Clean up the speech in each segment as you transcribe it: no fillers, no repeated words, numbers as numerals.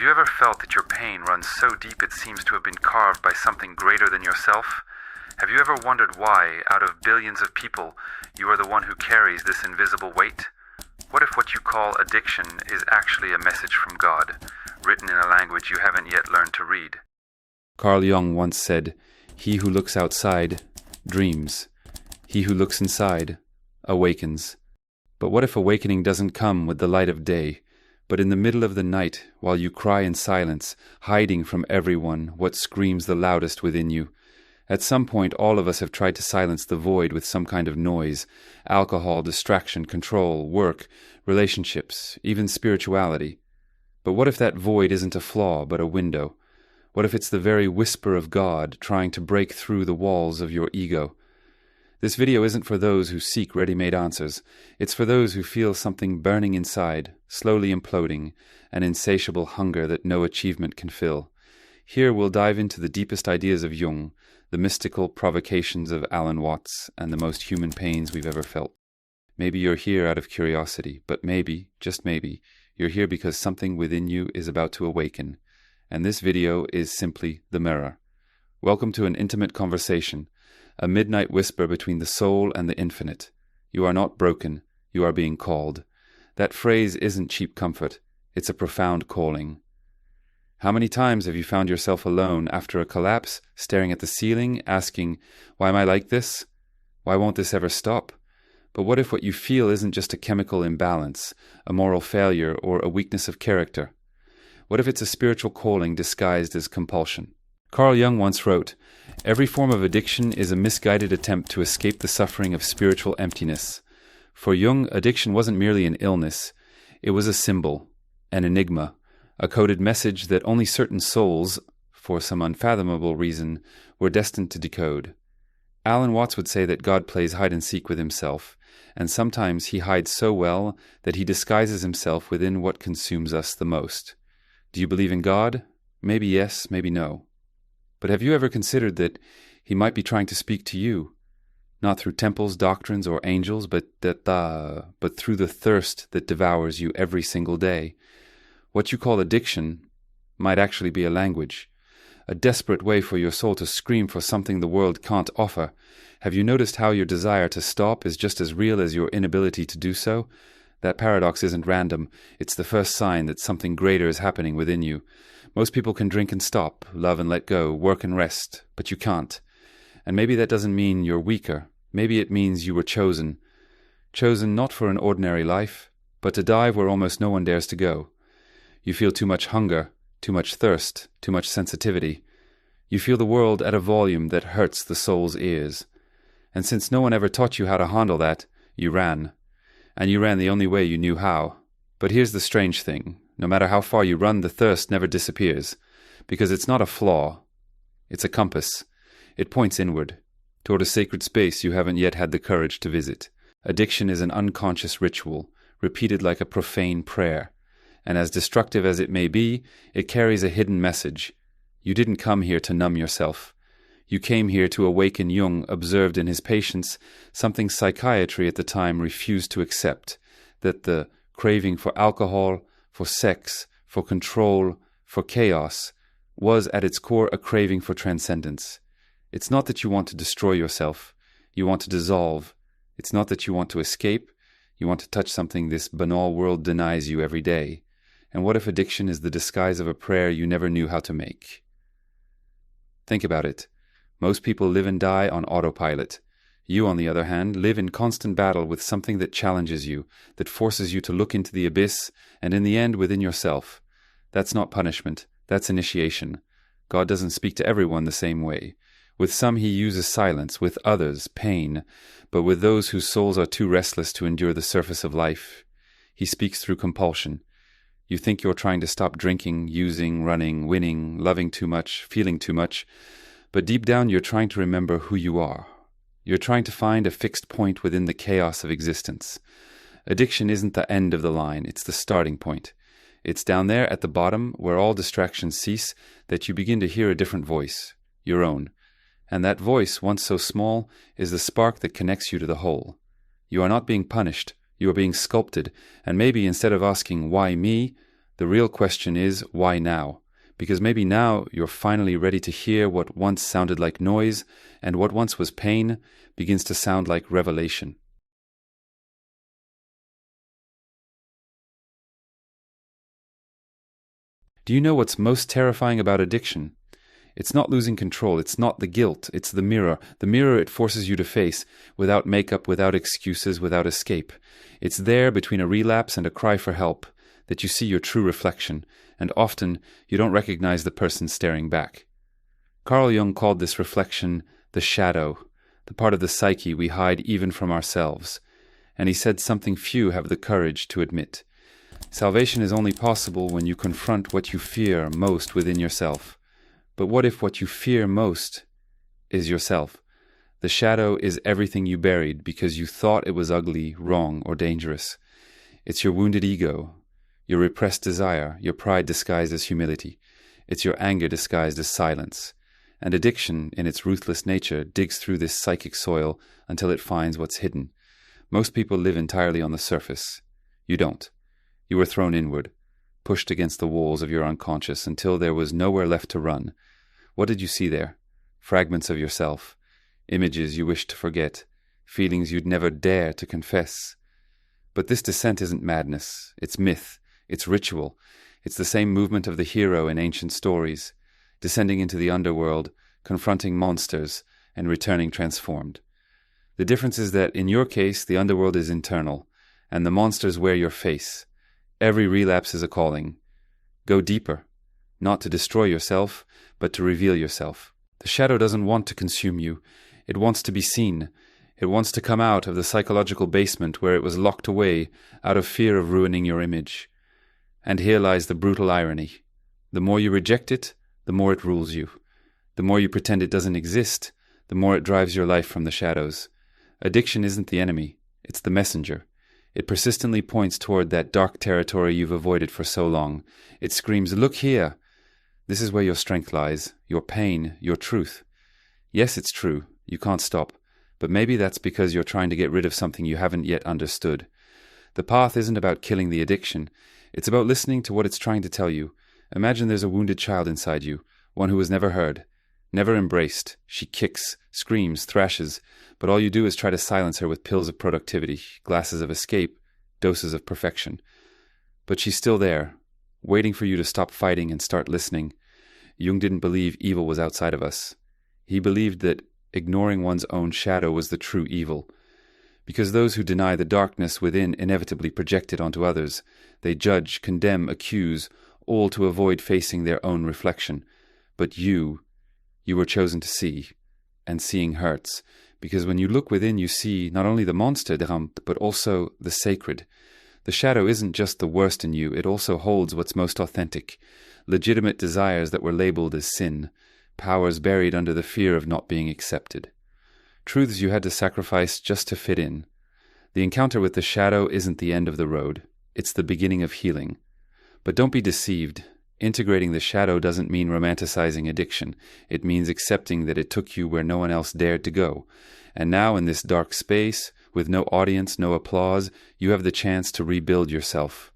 Have you ever felt that your pain runs so deep it seems to have been carved by something greater than yourself? Have you ever wondered why, out of billions of people, you are the one who carries this invisible weight? What if what you call addiction is actually a message from God, written in a language you haven't yet learned to read? Carl Jung once said, "He who looks outside dreams. He who looks inside awakens." But what if awakening doesn't come with the light of day, but in the middle of the night, while you cry in silence, hiding from everyone what screams the loudest within you? At some point, all of us have tried to silence the void with some kind of noise: alcohol, distraction, control, work, relationships, even spirituality. But what if that void isn't a flaw, but a window? What if it's the very whisper of God trying to break through the walls of your ego? This video isn't for those who seek ready-made answers. It's for those who feel something burning inside, slowly imploding, an insatiable hunger that no achievement can fill. Here we'll dive into the deepest ideas of Jung, the mystical provocations of Alan Watts, and the most human pains we've ever felt. Maybe you're here out of curiosity, but maybe, just maybe, you're here because something within you is about to awaken. And this video is simply the mirror. Welcome to an intimate conversation, a midnight whisper between the soul and the infinite. You are not broken, you are being called. That phrase isn't cheap comfort, it's a profound calling. How many times have you found yourself alone after a collapse, staring at the ceiling, asking, "Why am I like this? Why won't this ever stop?" But what if what you feel isn't just a chemical imbalance, a moral failure, or a weakness of character? What if it's a spiritual calling disguised as compulsion? Carl Jung once wrote, "Every form of addiction is a misguided attempt to escape the suffering of spiritual emptiness." For Jung, addiction wasn't merely an illness, it was a symbol, an enigma, a coded message that only certain souls, for some unfathomable reason, were destined to decode. Alan Watts would say that God plays hide-and-seek with himself, and sometimes he hides so well that he disguises himself within what consumes us the most. Do you believe in God? Maybe yes, maybe no. But have you ever considered that he might be trying to speak to you? Not through temples, doctrines, or angels, but through the thirst that devours you every single day. What you call addiction might actually be a language, a desperate way for your soul to scream for something the world can't offer. Have you noticed how your desire to stop is just as real as your inability to do so? That paradox isn't random. It's the first sign that something greater is happening within you. Most people can drink and stop, love and let go, work and rest, but you can't. And maybe that doesn't mean you're weaker. Maybe it means you were chosen. Chosen not for an ordinary life, but to dive where almost no one dares to go. You feel too much hunger, too much thirst, too much sensitivity. You feel the world at a volume that hurts the soul's ears. And since no one ever taught you how to handle that, you ran. And you ran the only way you knew how. But here's the strange thing. No matter how far you run, the thirst never disappears. Because it's not a flaw. It's a compass. It points inward, toward a sacred space you haven't yet had the courage to visit. Addiction is an unconscious ritual, repeated like a profane prayer. And as destructive as it may be, it carries a hidden message. You didn't come here to numb yourself. You came here to awaken. Jung observed in his patients something psychiatry at the time refused to accept, that the craving for alcohol, for sex, for control, for chaos, was at its core a craving for transcendence. It's not that you want to destroy yourself, you want to dissolve. It's not that you want to escape, you want to touch something this banal world denies you every day. And what if addiction is the disguise of a prayer you never knew how to make? Think about it. Most people live and die on autopilot. You, on the other hand, live in constant battle with something that challenges you, that forces you to look into the abyss, and in the end within yourself. That's not punishment, that's initiation. God doesn't speak to everyone the same way. With some he uses silence, with others pain, but with those whose souls are too restless to endure the surface of life, he speaks through compulsion. You think you're trying to stop drinking, using, running, winning, loving too much, feeling too much, but deep down you're trying to remember who you are. You're trying to find a fixed point within the chaos of existence. Addiction isn't the end of the line, it's the starting point. It's down there at the bottom, where all distractions cease, that you begin to hear a different voice, your own. And that voice, once so small, is the spark that connects you to the whole. You are not being punished, you are being sculpted, and maybe instead of asking, "Why me?" The real question is, why now? Because maybe now you're finally ready to hear what once sounded like noise, and what once was pain begins to sound like revelation. Do you know what's most terrifying about addiction? It's not losing control, it's not the guilt, it's the mirror. The mirror it forces you to face, without makeup, without excuses, without escape. It's there between a relapse and a cry for help, that you see your true reflection, and often you don't recognize the person staring back. Carl Jung called this reflection the shadow, the part of the psyche we hide even from ourselves, and he said something few have the courage to admit. Salvation is only possible when you confront what you fear most within yourself. But what if what you fear most is yourself? The shadow is everything you buried because you thought it was ugly, wrong, or dangerous. It's your wounded ego, your repressed desire, your pride disguised as humility. It's your anger disguised as silence. And addiction, in its ruthless nature, digs through this psychic soil until it finds what's hidden. Most people live entirely on the surface. You don't. You were thrown inward, pushed against the walls of your unconscious until there was nowhere left to run. What did you see there? Fragments of yourself, images you wished to forget, feelings you'd never dare to confess. But this descent isn't madness, it's myth, it's ritual, it's the same movement of the hero in ancient stories, descending into the underworld, confronting monsters, and returning transformed. The difference is that in your case, the underworld is internal, and the monsters wear your face. Every relapse is a calling. Go deeper, not to destroy yourself, but to reveal yourself. The shadow doesn't want to consume you. It wants to be seen. It wants to come out of the psychological basement where it was locked away out of fear of ruining your image. And here lies the brutal irony. The more you reject it, the more it rules you. The more you pretend it doesn't exist, the more it drives your life from the shadows. Addiction isn't the enemy, it's the messenger. It persistently points toward that dark territory you've avoided for so long. It screams, "Look here!" This is where your strength lies, your pain, your truth. Yes, it's true, you can't stop, but maybe that's because you're trying to get rid of something you haven't yet understood. The path isn't about killing the addiction, it's about listening to what it's trying to tell you. Imagine there's a wounded child inside you, one who was never heard, never embraced. She kicks, screams, thrashes, but all you do is try to silence her with pills of productivity, glasses of escape, doses of perfection. But she's still there, waiting for you to stop fighting and start listening. Jung didn't believe evil was outside of us. He believed that ignoring one's own shadow was the true evil. Because those who deny the darkness within inevitably project it onto others. They judge, condemn, accuse, all to avoid facing their own reflection. But you were chosen to see, and seeing hurts, because when you look within you see not only the monster, but also the sacred. The shadow isn't just the worst in you, it also holds what's most authentic, legitimate desires that were labeled as sin, powers buried under the fear of not being accepted. Truths you had to sacrifice just to fit in. The encounter with the shadow isn't the end of the road, it's the beginning of healing. But don't be deceived. Integrating the shadow doesn't mean romanticizing addiction. It means accepting that it took you where no one else dared to go. And now in this dark space, with no audience, no applause, you have the chance to rebuild yourself.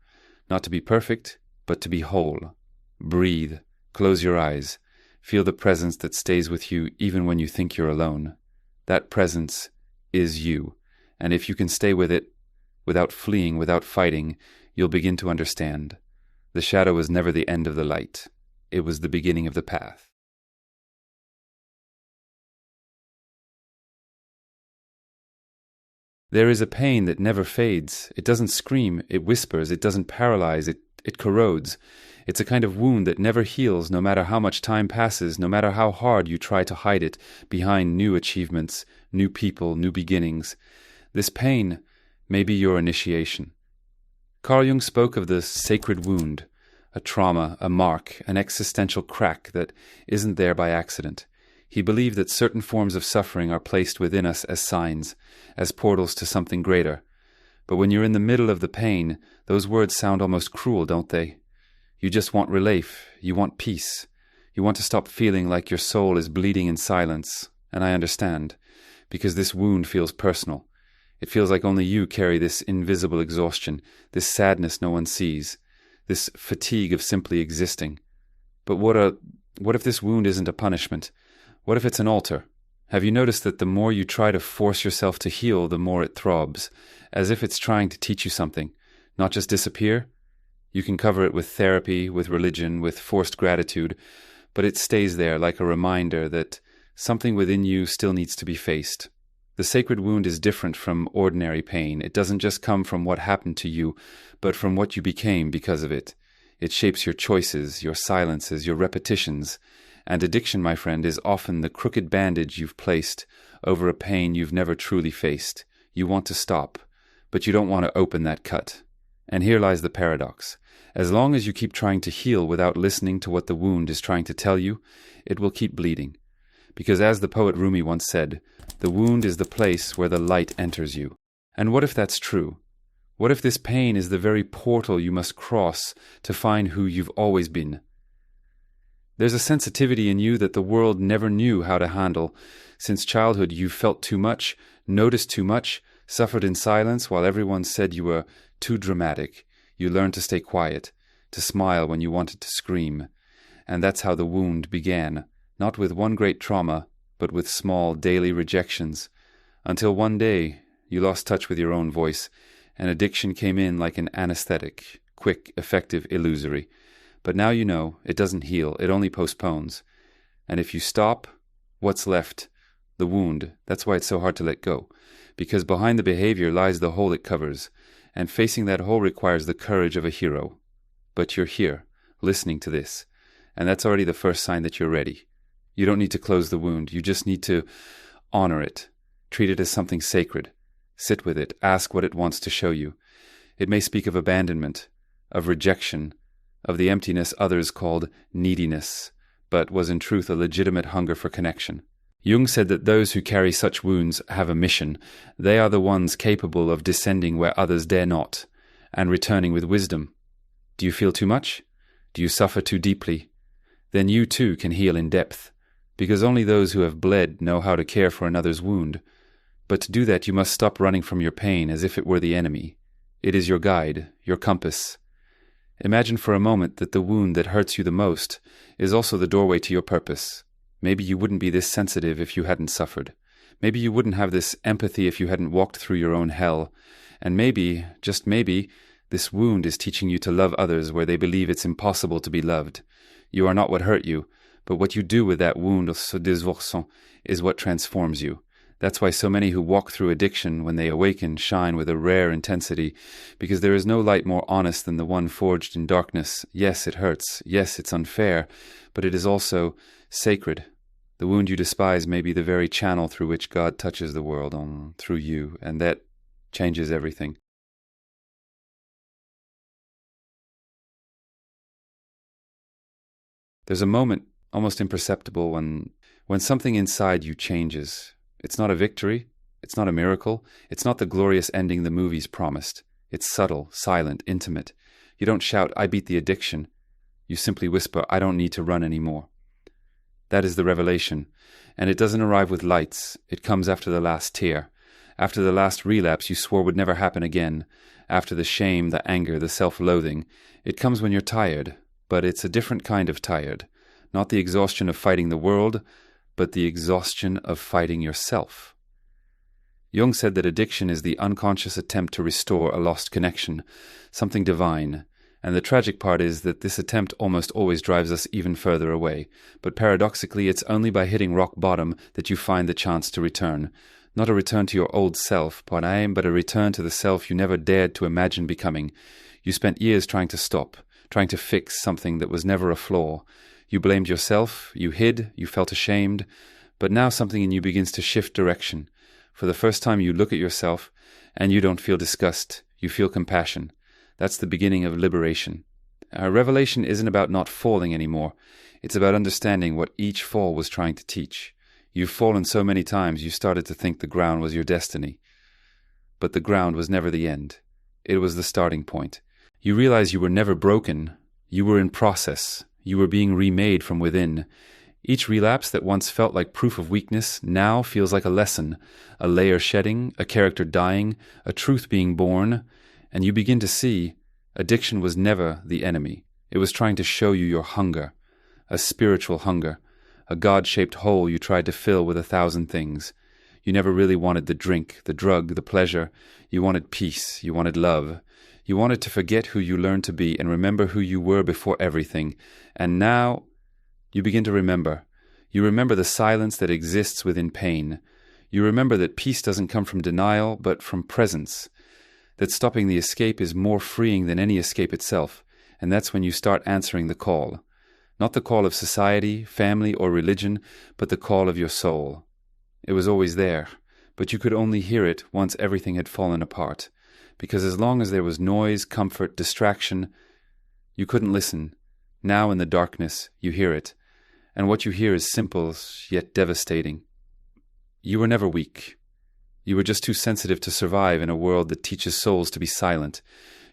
Not to be perfect, but to be whole. Breathe. Close your eyes. Feel the presence that stays with you even when you think you're alone. That presence is you. And if you can stay with it, without fleeing, without fighting, you'll begin to understand. The shadow was never the end of the light. It was the beginning of the path. There is a pain that never fades. It doesn't scream, it whispers, it doesn't paralyze, it corrodes. It's a kind of wound that never heals no matter how much time passes, no matter how hard you try to hide it behind new achievements, new people, new beginnings. This pain may be your initiation. Carl Jung spoke of the sacred wound, a trauma, a mark, an existential crack that isn't there by accident. He believed that certain forms of suffering are placed within us as signs, as portals to something greater. But when you're in the middle of the pain, those words sound almost cruel, don't they? You just want relief, you want peace. You want to stop feeling like your soul is bleeding in silence, and I understand, because this wound feels personal. It feels like only you carry this invisible exhaustion, this sadness no one sees. this fatigue of simply existing. But what if this wound isn't a punishment? What if it's an altar? Have you noticed that the more you try to force yourself to heal, the more it throbs, as if it's trying to teach you something, not just disappear? You can cover it with therapy, with religion, with forced gratitude, but it stays there like a reminder that something within you still needs to be faced. The sacred wound is different from ordinary pain. It doesn't just come from what happened to you, but from what you became because of it. It shapes your choices, your silences, your repetitions. And addiction, my friend, is often the crooked bandage you've placed over a pain you've never truly faced. You want to stop, but you don't want to open that cut. And here lies the paradox. As long as you keep trying to heal without listening to what the wound is trying to tell you, it will keep bleeding. Because as the poet Rumi once said, the wound is the place where the light enters you. And what if that's true? What if this pain is the very portal you must cross to find who you've always been? There's a sensitivity in you that the world never knew how to handle. Since childhood you've felt too much, noticed too much, suffered in silence while everyone said you were too dramatic. You learned to stay quiet, to smile when you wanted to scream. And that's how the wound began, not with one great trauma, but with small daily rejections, until one day you lost touch with your own voice, and addiction came in like an anesthetic, quick, effective, illusory. But now you know, it doesn't heal, it only postpones. And if you stop, what's left? The wound. That's why it's so hard to let go. Because behind the behavior lies the hole it covers, and facing that hole requires the courage of a hero. But you're here, listening to this, and that's already the first sign that you're ready. You don't need to close the wound, you just need to honor it. Treat it as something sacred. Sit with it, ask what it wants to show you. It may speak of abandonment, of rejection, of the emptiness others called neediness, but was in truth a legitimate hunger for connection. Jung said that those who carry such wounds have a mission. They are the ones capable of descending where others dare not, and returning with wisdom. Do you feel too much? Do you suffer too deeply? Then you too can heal in depth, because only those who have bled know how to care for another's wound. But to do that you must stop running from your pain as if it were the enemy. It is your guide, your compass. Imagine for a moment that the wound that hurts you the most is also the doorway to your purpose. Maybe you wouldn't be this sensitive if you hadn't suffered. Maybe you wouldn't have this empathy if you hadn't walked through your own hell. And maybe, just maybe, this wound is teaching you to love others where they believe it's impossible to be loved. You are not what hurt you, but what you do with that wound, ce désvorçant, is what transforms you. That's why so many who walk through addiction, when they awaken, shine with a rare intensity, because there is no light more honest than the one forged in darkness. Yes, it hurts. Yes, it's unfair, but it is also sacred. The wound you despise may be the very channel through which God touches the world, through you, and that changes everything. There's a moment, almost imperceptible, when something inside you changes. It's not a victory, it's not a miracle, it's not the glorious ending the movies promised. It's subtle, silent, intimate. You don't shout, "I beat the addiction." You simply whisper, "I don't need to run anymore." That is the revelation, and it doesn't arrive with lights. It comes after the last tear, after the last relapse you swore would never happen again, after the shame, the anger, the self-loathing. It comes when you're tired, but it's a different kind of tired. Not the exhaustion of fighting the world, but the exhaustion of fighting yourself. Jung said that addiction is the unconscious attempt to restore a lost connection, something divine, and the tragic part is that this attempt almost always drives us even further away, but paradoxically it's only by hitting rock bottom that you find the chance to return. Not a return to your old self, but a return to the self you never dared to imagine becoming. You spent years trying to stop, trying to fix something that was never a flaw. You blamed yourself, you hid, you felt ashamed, but now something in you begins to shift direction. For the first time you look at yourself, and you don't feel disgust, you feel compassion. That's the beginning of liberation. Our revelation isn't about not falling anymore. It's about understanding what each fall was trying to teach. You've fallen so many times you started to think the ground was your destiny. But the ground was never the end. It was the starting point. You realize you were never broken. You were in process. You were being remade from within. Each relapse that once felt like proof of weakness now feels like a lesson, a layer shedding, a character dying, a truth being born, and you begin to see, Addiction was never the enemy. It was trying to show you your hunger, a spiritual hunger, a God-shaped hole you tried to fill with 1,000 things. You never really wanted the drink, the drug, the pleasure. You wanted peace. You wanted love. You wanted to forget who you learned to be and remember who you were before everything. And now you begin to remember. You remember the silence that exists within pain. You remember that peace doesn't come from denial, but from presence. That stopping the escape is more freeing than any escape itself. And that's when you start answering the call. Not the call of society, family, or religion, but the call of your soul. It was always there, but you could only hear it once everything had fallen apart. Because as long as there was noise, comfort, distraction, you couldn't listen. Now in the darkness, you hear it. And what you hear is simple, yet devastating. You were never weak. You were just too sensitive to survive in a world that teaches souls to be silent.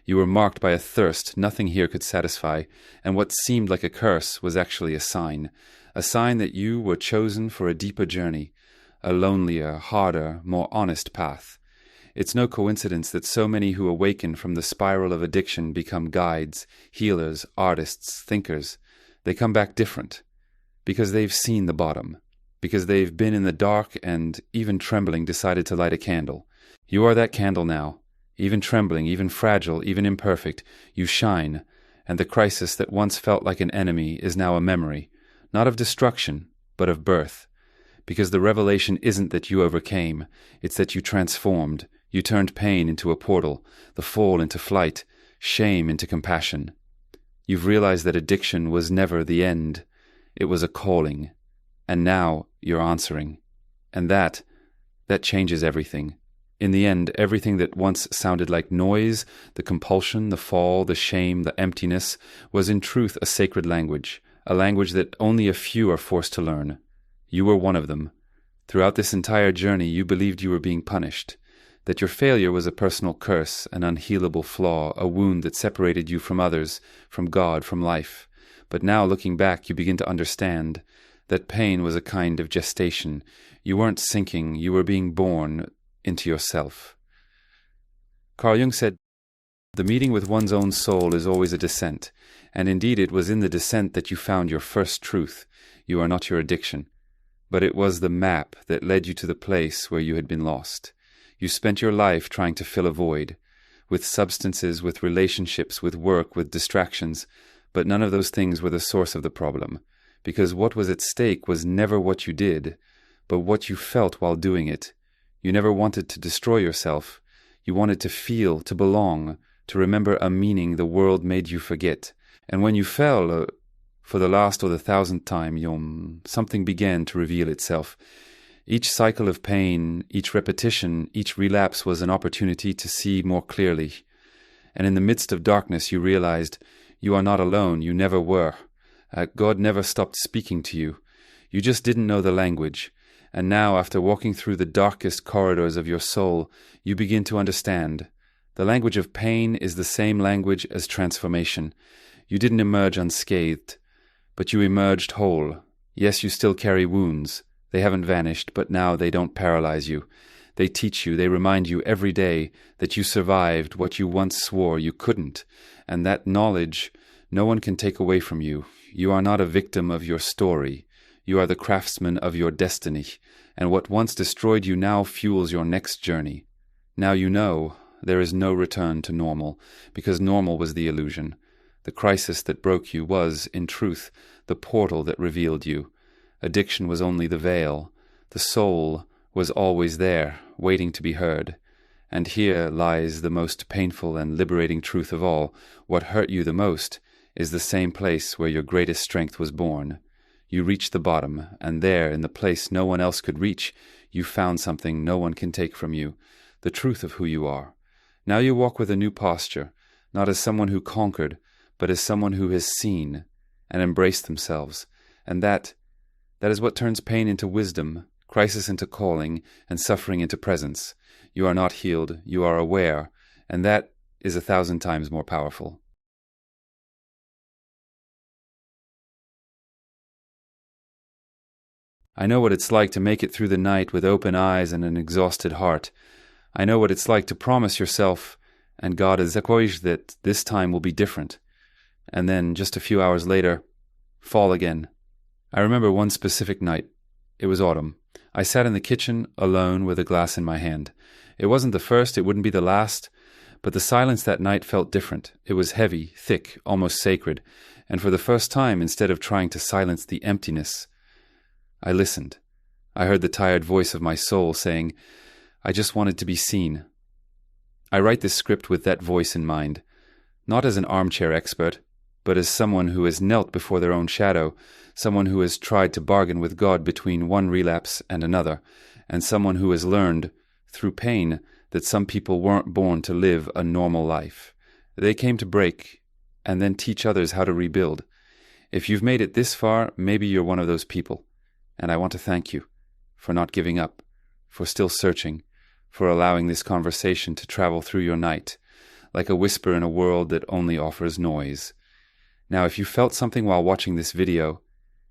You were marked by a thirst nothing here could satisfy, and what seemed like a curse was actually a sign that you were chosen for a deeper journey, a lonelier, harder, more honest path. It's no coincidence that so many who awaken from the spiral of addiction become guides, healers, artists, thinkers. They come back different, because they've seen the bottom, because they've been in the dark and, even trembling, decided to light a candle. You are that candle now. Even trembling, even fragile, even imperfect, you shine, and the crisis that once felt like an enemy is now a memory, not of destruction, but of birth. Because the revelation isn't that you overcame, it's that you transformed. You turned pain into a portal, the fall into flight, shame into compassion. You've realized that addiction was never the end. It was a calling. And now you're answering. And that changes everything. In the end, everything that once sounded like noise, the compulsion, the fall, the shame, the emptiness, was in truth a sacred language, a language that only a few are forced to learn. You were one of them. Throughout this entire journey, you believed you were being punished, that your failure was a personal curse, an unhealable flaw, a wound that separated you from others, from God, from life. But now, looking back, you begin to understand that pain was a kind of gestation. You weren't sinking, you were being born into yourself. Carl Jung said, "The meeting with one's own soul is always a descent, and indeed it was in the descent that you found your first truth. You are not your addiction. But it was the map that led you to the place where you had been lost. You spent your life trying to fill a void, with substances, with relationships, with work, with distractions, but none of those things were the source of the problem, because what was at stake was never what you did, but what you felt while doing it. You never wanted to destroy yourself. You wanted to feel, to belong, to remember a meaning the world made you forget. And when you fell, for the last or the 1,000th time, something began to reveal itself. Each cycle of pain, each repetition, each relapse was an opportunity to see more clearly. And in the midst of darkness you realized you are not alone, you never were. God never stopped speaking to you. You just didn't know the language. And now, after walking through the darkest corridors of your soul, you begin to understand. The language of pain is the same language as transformation. You didn't emerge unscathed, but you emerged whole. Yes, you still carry wounds. They haven't vanished, but now they don't paralyze you. They teach you, they remind you every day that you survived what you once swore you couldn't. And that knowledge no one can take away from you. You are not a victim of your story. You are the craftsman of your destiny, and what once destroyed you now fuels your next journey. Now you know there is no return to normal, because normal was the illusion. The crisis that broke you was, in truth, the portal that revealed you. Addiction was only the veil. The soul was always there, waiting to be heard. And here lies the most painful and liberating truth of all. What hurt you the most is the same place where your greatest strength was born. You reached the bottom, and there, in the place no one else could reach, you found something no one can take from you, the truth of who you are. Now you walk with a new posture, not as someone who conquered, but as someone who has seen and embraced themselves. And that is what turns pain into wisdom, crisis into calling, and suffering into presence. You are not healed, you are aware, and that is 1,000 times more powerful. I know what it's like to make it through the night with open eyes and an exhausted heart. I know what it's like to promise yourself and God has acknowledged that this time will be different. And then, just a few hours later, fall again. I remember one specific night. It was autumn. I sat in the kitchen, alone, with a glass in my hand. It wasn't the first, it wouldn't be the last, but the silence that night felt different. It was heavy, thick, almost sacred, and for the first time, instead of trying to silence the emptiness, I listened. I heard the tired voice of my soul saying, I just wanted to be seen. I write this script with that voice in mind, not as an armchair expert, but as someone who has knelt before their own shadow, someone who has tried to bargain with God between one relapse and another, and someone who has learned, through pain, that some people weren't born to live a normal life. They came to break, and then teach others how to rebuild. If you've made it this far, maybe you're one of those people, and I want to thank you for not giving up, for still searching, for allowing this conversation to travel through your night, like a whisper in a world that only offers noise. Now, if you felt something while watching this video,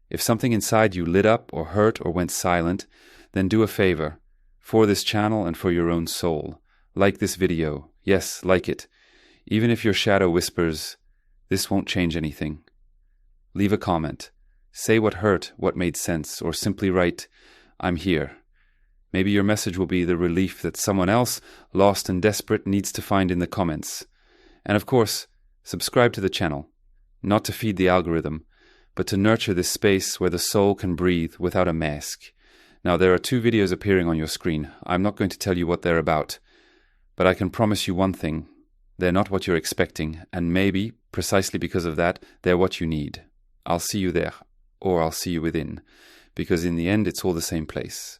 if something inside you lit up or hurt or went silent, then do a favor, for this channel and for your own soul. Like this video. Yes, like it. Even if your shadow whispers, this won't change anything. Leave a comment. Say what hurt, what made sense, or simply write, I'm here. Maybe your message will be the relief that someone else, lost and desperate, needs to find in the comments. And of course, subscribe to the channel. Not to feed the algorithm, but to nurture this space where the soul can breathe without a mask. Now, there are 2 videos appearing on your screen. I'm not going to tell you what they're about, but I can promise you one thing. They're not what you're expecting, and maybe, precisely because of that, they're what you need. I'll see you there, or I'll see you within, because in the end, it's all the same place.